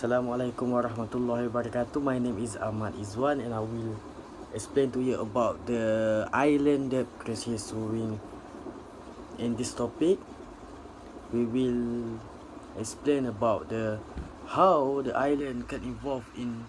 Assalamualaikum warahmatullahi wabarakatuh. My name is Ahmad Izwan and I will explain to you about the island debt crisis. In this topic, we will explain about how the island can involve in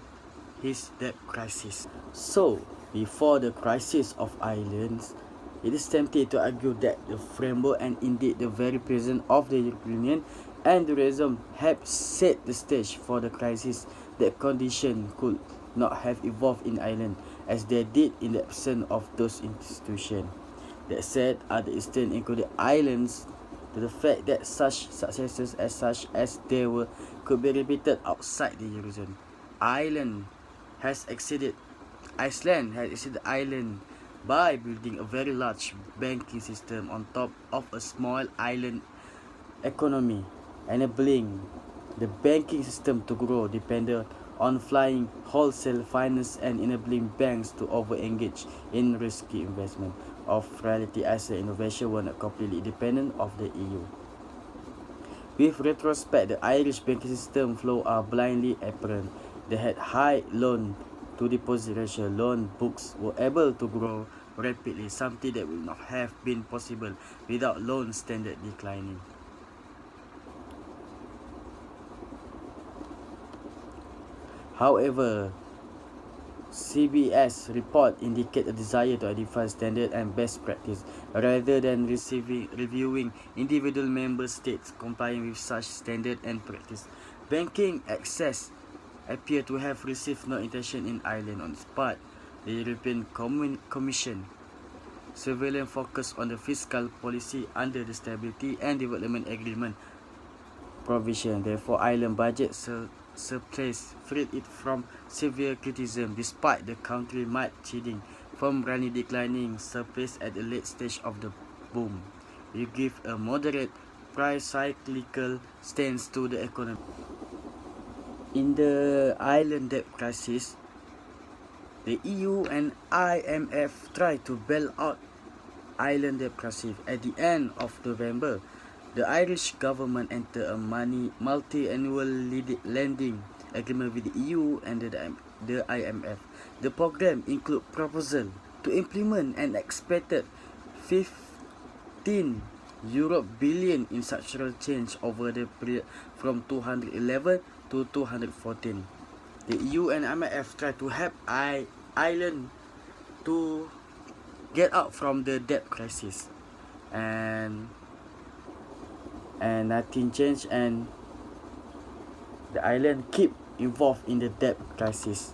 his debt crisis. So, before the crisis of islands, it is tempting to argue that the framework and indeed the very presence of the European Union and tourism have set the stage for the crisis. That condition could not have evolved in Ireland as they did in the absence of those institutions. That said, other eastern included islands to the fact that such successes as they were could be repeated outside the Eurozone. Iceland has exceeded Ireland by building a very large banking system on top of a small island economy, enabling the banking system to grow dependent on flying wholesale finance and enabling banks to over-engage in risky investment of reality asset innovation were not completely independent of the EU. With retrospect, the Irish banking system flow are blindly apparent. They had high loan to deposit ratio. Loan books were able to grow rapidly, something that would not have been possible without loan standard declining. However, CBS report indicate a desire to identify standard and best practice rather than reviewing individual member states complying with such standard and practice. Banking access appear to have received no attention in Ireland on its part. The European Commission surveillance focus on the fiscal policy under the Stability and Development Agreement provision. Therefore, Ireland budget surplus freed it from severe criticism despite the country marching from running declining surplus at the late stage of the boom. It give a moderate price cyclical stance to the economy. In the Ireland debt crisis, the EU and IMF tried to bail out Ireland debt crisis. At the end of November, the Irish government entered a multi-annual lending agreement with the EU and the IMF. The program includes proposal to implement an expected 15 billion in structural change over the period from 2011 to 2014. The EU and IMF tried to help Ireland to get out from the debt crisis, and nothing changed, and the island keep involved in the debt crisis.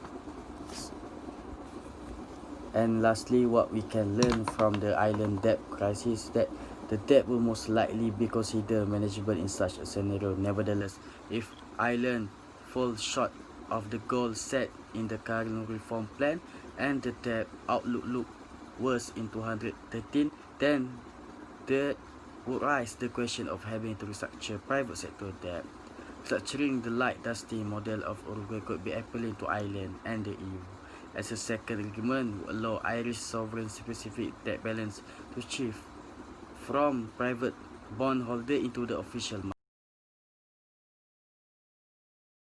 And lastly, what we can learn from the island debt crisis that the debt will most likely be considered manageable in such a scenario. Nevertheless, if Ireland falls short of the goal set in the current reform plan and the debt outlook look worse in 2013, then there would rise the question of having to restructure private sector debt. Structuring the light dusty model of Uruguay could be appealing to Ireland and the EU, as a second agreement would allow Irish sovereign specific debt balance to shift from private bondholder into the official market.